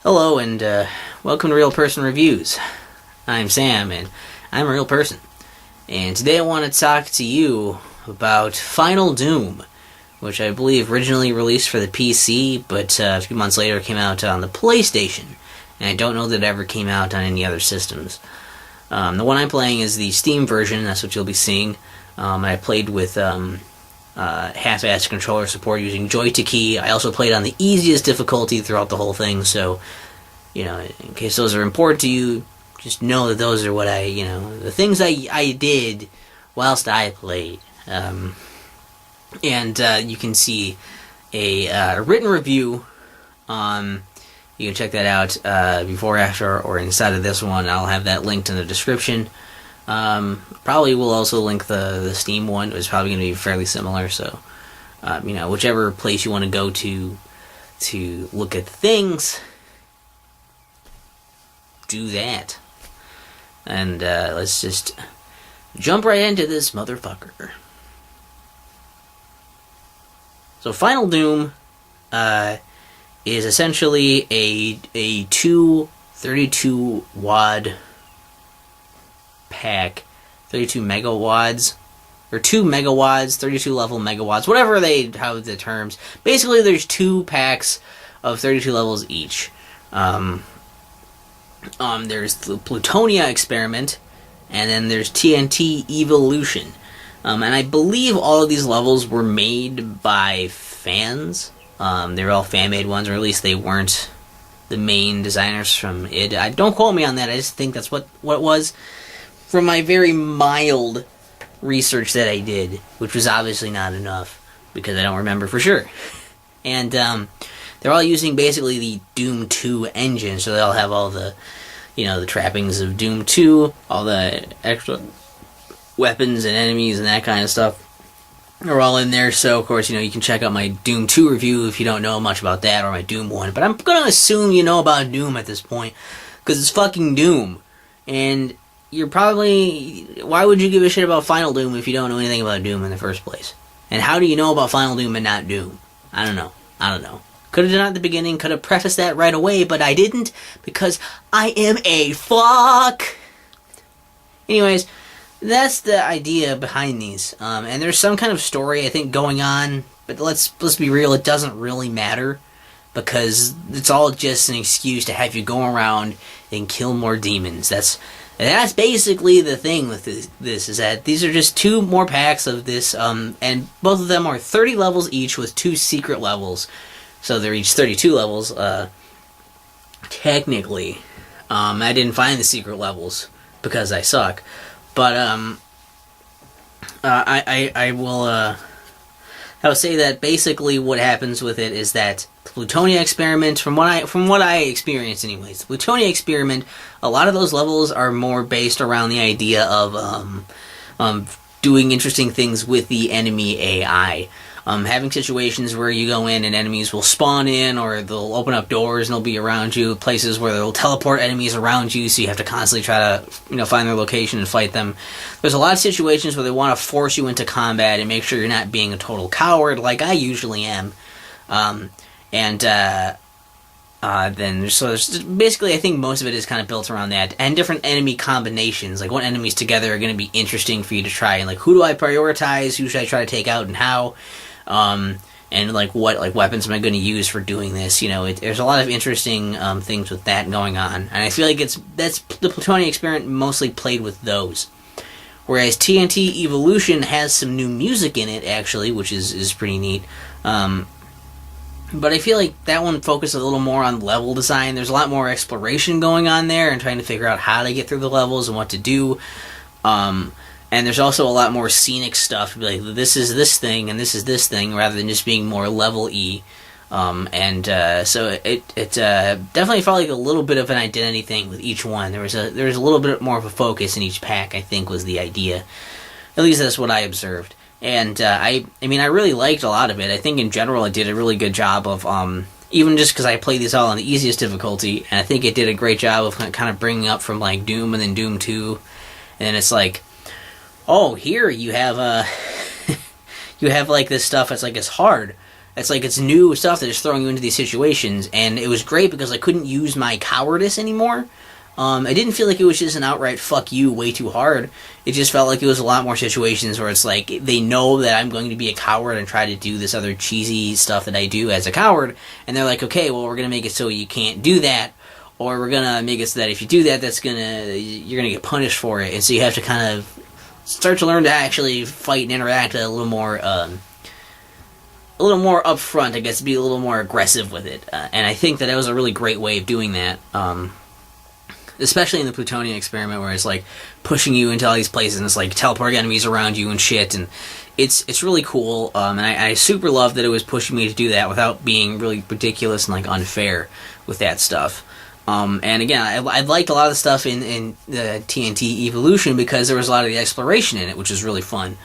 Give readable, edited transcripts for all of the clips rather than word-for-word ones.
Hello and welcome to Real Person Reviews. I'm Sam and I'm a real person. And today I want to talk to you about Final Doom, which I believe originally released for the PC, but a few months later came out on the PlayStation. And I don't know that it ever came out on any other systems. The one I'm playing is the Steam version, that's what you'll be seeing. I played with half-assed controller support using Joy-to-Key. I also played on the easiest difficulty throughout the whole thing, so, in case those are important to you, just know that those are what the things I did whilst I played. And you can see a written review. You can check that out before, after, or inside of this one. I'll have that linked in the description. Probably will also link the Steam one. It's probably going to be fairly similar, so whichever place you want to go to look at things, do that. And let's just jump right into this motherfucker. So Final Doom is essentially a 232 WAD pack, 32 megawads, or 2 megawatts, 32 level megawatts, whatever they have the terms. Basically, there's 2 packs of 32 levels each. There's the Plutonia Experiment, and then there's TNT Evolution. And I believe all of these levels were made by fans. They were all fan-made ones, or at least they weren't the main designers from id. Don't quote me on that, I just think that's what it was. From my very mild research that I did, which was obviously not enough, because I don't remember for sure. And they're all using basically the Doom 2 engine, so they all have all the, the trappings of Doom 2, all the extra weapons and enemies and that kind of stuff are all in there. So, of course, you can check out my Doom 2 review if you don't know much about that, or my Doom 1. But I'm going to assume you know about Doom at this point, because it's fucking Doom. And you're probably... Why would you give a shit about Final Doom if you don't know anything about Doom in the first place? And how do you know about Final Doom and not Doom? I don't know. Could have done it at the beginning, could have prefaced that right away, but I didn't, because I am a fuck! Anyways, that's the idea behind these. And there's some kind of story, I think, going on, but let's be real, it doesn't really matter, because it's all just an excuse to have you go around and kill more demons. That's basically the thing with this, is that these are just 2 more packs of this, and both of them are 30 levels each with 2 secret levels. So they're each 32 levels, technically. I didn't find the secret levels, because I suck. But, I will say that basically what happens with it is that the Plutonia Experiment, from what I experienced anyways, the Plutonia Experiment, a lot of those levels are more based around the idea of doing interesting things with the enemy AI. Having situations where you go in and enemies will spawn in, or they'll open up doors and they'll be around you, places where they'll teleport enemies around you, so you have to constantly try to find their location and fight them. There's a lot of situations where they want to force you into combat and make sure you're not being a total coward, like I usually am. There's basically, I think most of it is kind of built around that, and different enemy combinations, like what enemies together are going to be interesting for you to try, and like who do I prioritize, who should I try to take out, and how, and what weapons am I going to use for doing this. There's a lot of interesting things with that going on, and I feel like that's the Plutonia Experiment mostly played with those. Whereas TNT Evolution has some new music in it, actually, which is pretty neat. But I feel like that one focused a little more on level design. There's a lot more exploration going on there, and trying to figure out how to get through the levels and what to do. And there's also a lot more scenic stuff. Like, this is this thing, and this is this thing, rather than just being more level-y. So it definitely felt like a little bit of an identity thing with each one. There was a little bit more of a focus in each pack, I think, was the idea. At least that's what I observed. And I really liked a lot of it. I think in general it did a really good job of, even just because I played these all on the easiest difficulty, and I think it did a great job of kind of bringing up from like Doom and then Doom 2, and it's like, oh, here you have you have like this stuff that's like it's hard, It's like it's new stuff that is throwing you into these situations, and it was great because I couldn't use my cowardice anymore. I didn't feel like it was just an outright fuck you way too hard. It just felt like it was a lot more situations where it's like they know that I'm going to be a coward and try to do this other cheesy stuff that I do as a coward, and they're like, okay, well, we're going to make it so you can't do that, or we're going to make it so that if you do that, you're going to get punished for it, and so you have to kind of start to learn to actually fight and interact a little more upfront, I guess, be a little more aggressive with it, and I think that was a really great way of doing that. Especially in the Plutonian experiment, where it's like pushing you into all these places and it's like teleporting enemies around you and shit, and it's really cool. And I super love that it was pushing me to do that without being really ridiculous and like unfair with that stuff. And again, I liked a lot of the stuff in the TNT Evolution because there was a lot of the exploration in it, which was really fun.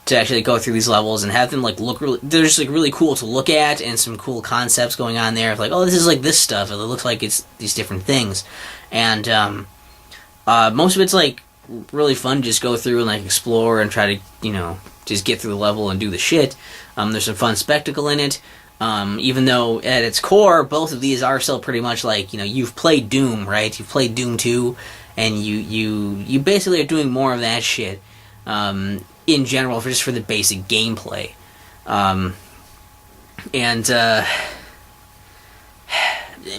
To actually go through these levels and have them like look really, they're just like really cool to look at, and some cool concepts going on there of like, oh, this is like this stuff, and it looks like it's these different things, and most of it's like really fun to just go through and like explore and try to just get through the level and do the shit. There's some fun spectacle in it, even though at its core both of these are still pretty much like, you've played Doom, right? You've played Doom 2, and you basically are doing more of that shit. In general, just for the basic gameplay. I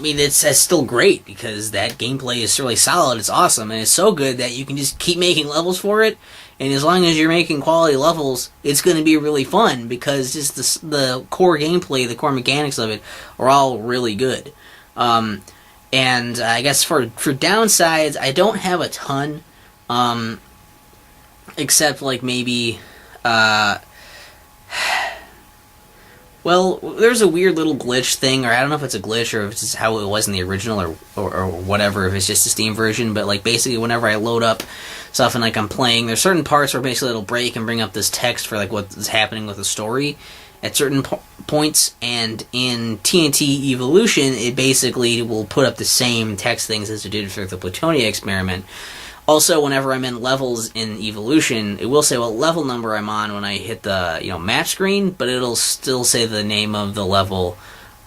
mean, it's still great, because that gameplay is really solid, it's awesome, and it's so good that you can just keep making levels for it, and as long as you're making quality levels, it's going to be really fun, because just the core gameplay, the core mechanics of it, are all really good. And I guess for downsides, I don't have a ton, except, like, maybe, well, there's a weird little glitch thing, or I don't know if it's a glitch, or if it's just how it was in the original, or whatever, if it's just a Steam version, but, like, basically, whenever I load up stuff and, like, I'm playing, there's certain parts where basically it'll break and bring up this text for, like, what's happening with the story at certain points, and in TNT Evolution, it basically will put up the same text things as it did for the Plutonia experiment. Also, whenever I'm in levels in Evolution, it will say what level number I'm on when I hit the match screen, but it'll still say the name of the level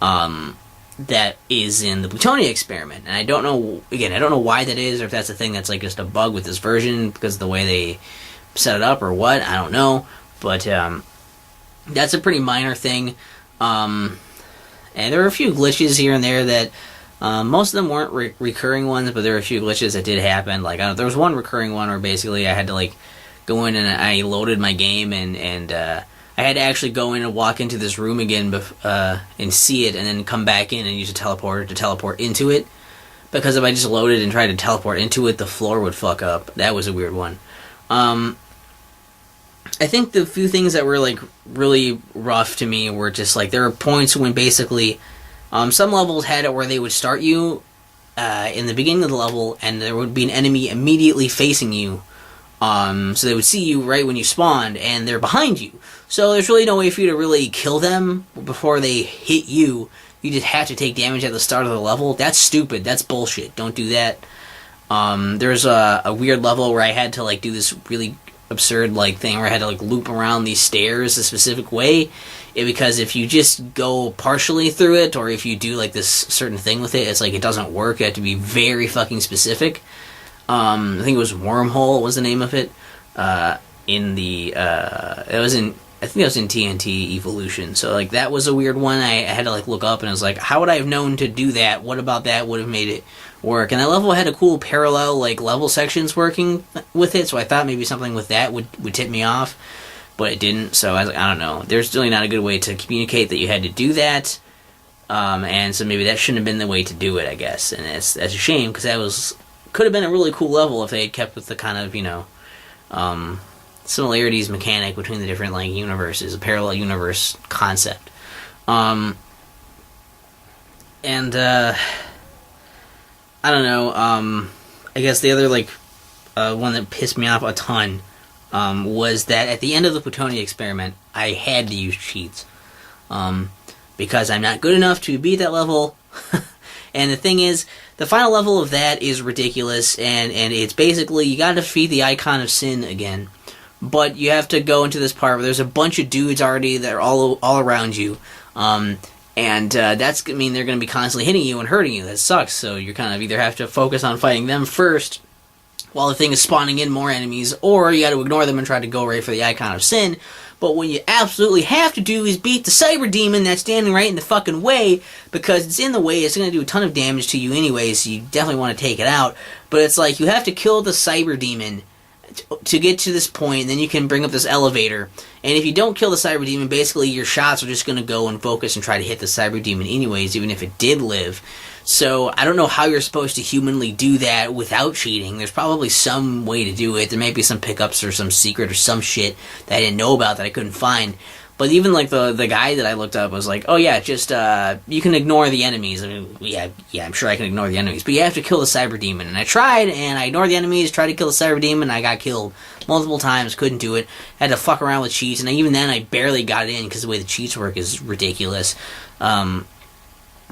that is in the Plutonia experiment. And I don't know why that is, or if that's a thing that's like just a bug with this version because of the way they set it up or what. I don't know, but that's a pretty minor thing. And there are a few glitches here and there that. Most of them weren't recurring ones, but there were a few glitches that did happen. Like, there was one recurring one where basically I had to, like, go in and I loaded my game, and I had to actually go in and walk into this room again and see it, and then come back in and use a teleporter to teleport into it. Because if I just loaded and tried to teleport into it, the floor would fuck up. That was a weird one. I think the few things that were, like, really rough to me were just, like, there were points when basically... some levels had it where they would start you in the beginning of the level, and there would be an enemy immediately facing you. So they would see you right when you spawned, and they're behind you. So there's really no way for you to really kill them before they hit you. You just have to take damage at the start of the level. That's stupid. That's bullshit. Don't do that. There's a weird level where I had to like do this really absurd like thing where I had to like loop around these stairs a specific way. Because if you just go partially through it, or if you do like this certain thing with it, it's like it doesn't work. You have to be very fucking specific. I think it was Wormhole was the name of it. I think that was in TNT Evolution. So like that was a weird one. I had to like look up, and I was like, how would I have known to do that? What about that would have made it work? And that level had a cool parallel like level sections working with it. So I thought maybe something with that would tip me off. But it didn't, so I was like, I don't know. There's really not a good way to communicate that you had to do that, and so maybe that shouldn't have been the way to do it, I guess. And that's a shame, because that could have been a really cool level if they had kept with the kind of, similarities mechanic between the different, like, universes, a parallel universe concept. I don't know, I guess the other, like, one that pissed me off a ton, was that at the end of the Plutonia experiment, I had to use cheats. Because I'm not good enough to beat that level. And the thing is, the final level of that is ridiculous, and it's basically, you gotta defeat the Icon of Sin again. but you have to go into this part where there's a bunch of dudes already that are all around you. And that's going to mean they're going to be constantly hitting you and hurting you. That sucks. So you kind of either have to focus on fighting them first while the thing is spawning in more enemies, or you got to ignore them and try to go right for the Icon of Sin. But what you absolutely have to do is beat the Cyber Demon that's standing right in the fucking way, because it's in the way. It's going to do a ton of damage to you anyway, so you definitely want to take it out. But it's like you have to kill the Cyber Demon to get to this point, and then you can bring up this elevator. And if you don't kill the Cyber Demon, basically your shots are just going to go and focus and try to hit the Cyber Demon anyways, even if it did live. So I don't know how you're supposed to humanly do that without cheating. There's probably some way to do it. There may be some pickups or some secret or some shit that I didn't know about that I couldn't find. But even like the guy that I looked up was like, oh yeah, just you can ignore the enemies. I mean, yeah, I'm sure I can ignore the enemies, but you have to kill the Cyber Demon. And I tried, and I ignored the enemies, tried to kill the Cyber Demon, and I got killed multiple times, couldn't do it. Had to fuck around with cheats, and even then I barely got it in because the way the cheats work is ridiculous.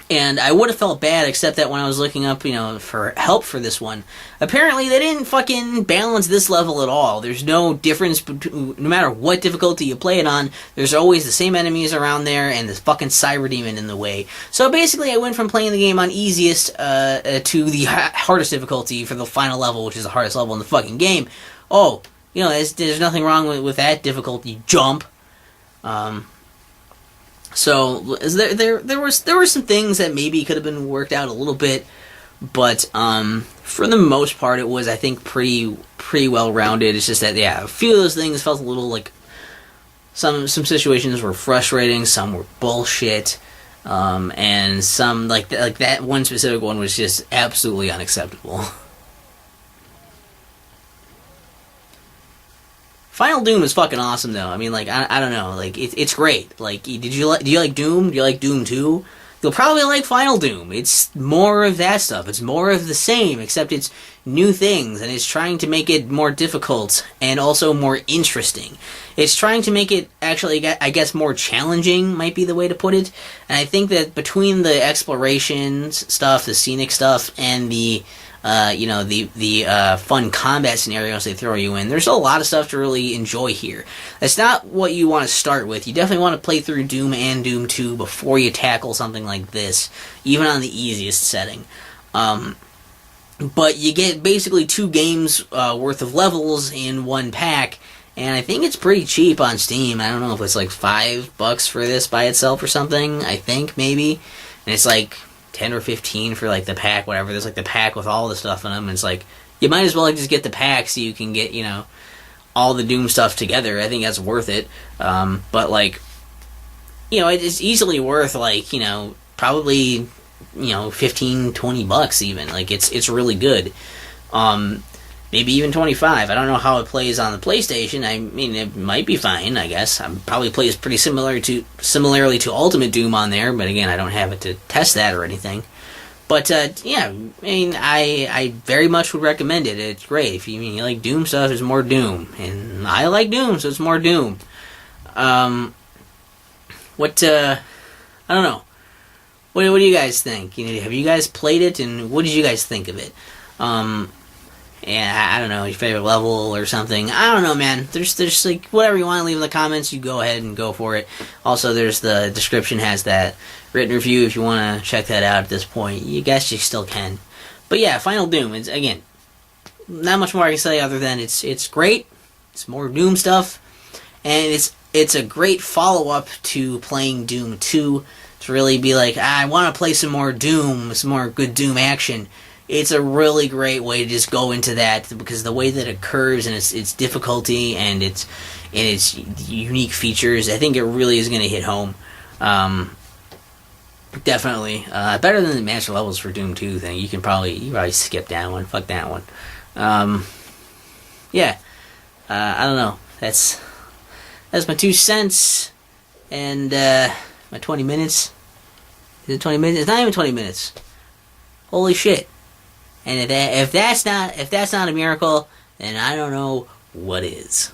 And I would have felt bad, except that when I was looking up, for help for this one, apparently they didn't fucking balance this level at all. There's no difference between, no matter what difficulty you play it on, there's always the same enemies around there and this fucking Cyber Demon in the way. So basically I went from playing the game on easiest to the hardest difficulty for the final level, which is the hardest level in the fucking game. Oh, there's nothing wrong with that difficulty jump. So there were some things that maybe could have been worked out a little bit, but for the most part it was, I think, pretty well rounded. It's just that a few of those things felt a little like some situations were frustrating, some were bullshit, and some like that one specific one was just absolutely unacceptable. Final Doom is fucking awesome, though. I mean, like, I don't know, like, it's great. Like, do you like Doom? Do you like Doom 2? You'll probably like Final Doom. It's more of that stuff. It's more of the same, except it's new things, and it's trying to make it more difficult, and also more interesting. It's trying to make it, actually, I guess, more challenging, might be the way to put it. And I think that between the exploration stuff, the scenic stuff, and the fun combat scenarios they throw you in, there's a lot of stuff to really enjoy here. That's not what you want to start with. You definitely want to play through Doom and Doom 2 before you tackle something like this, even on the easiest setting. But you get basically 2 games worth of levels in one pack, and I think it's pretty cheap on Steam. I don't know if it's like $5 for this by itself or something, I think, maybe. And it's like 10 or 15 for like the pack, whatever. There's like the pack with all the stuff in them, and it's like, you might as well like just get the pack so you can get, all the Doom stuff together. I think that's worth it. But like, it's easily worth like, probably, $15-20 even. Like, it's really good. Maybe even 25. I don't know how it plays on the PlayStation. I mean, it might be fine, I guess. Probably plays pretty similarly to Ultimate Doom on there, but again, I don't have it to test that or anything. But, I mean, I very much would recommend it. It's great. If you like Doom stuff, it's more Doom. And I like Doom, so it's more Doom. I don't know. What do you guys think? Have you guys played it, and what did you guys think of it? Yeah, I don't know, your favorite level or something. I don't know, man. There's like, whatever you want to leave in the comments, you go ahead and go for it. Also, there's the description has that written review if you want to check that out at this point. You guess you still can. But yeah, Final Doom, it's, again, not much more I can say other than it's great. It's more Doom stuff. And it's a great follow-up to playing Doom 2 to really be like, I want to play some more Doom, some more good Doom action. It's a really great way to just go into that, because the way that it occurs and its difficulty and its unique features, I think it really is going to hit home. Definitely better than the master levels for Doom 2 thing. You probably skip that one. Fuck that one. Yeah. I don't know. That's my 2 cents and my 20 minutes. Is it 20 minutes? It's not even 20 minutes. Holy shit. And if that's not a miracle, then I don't know what is.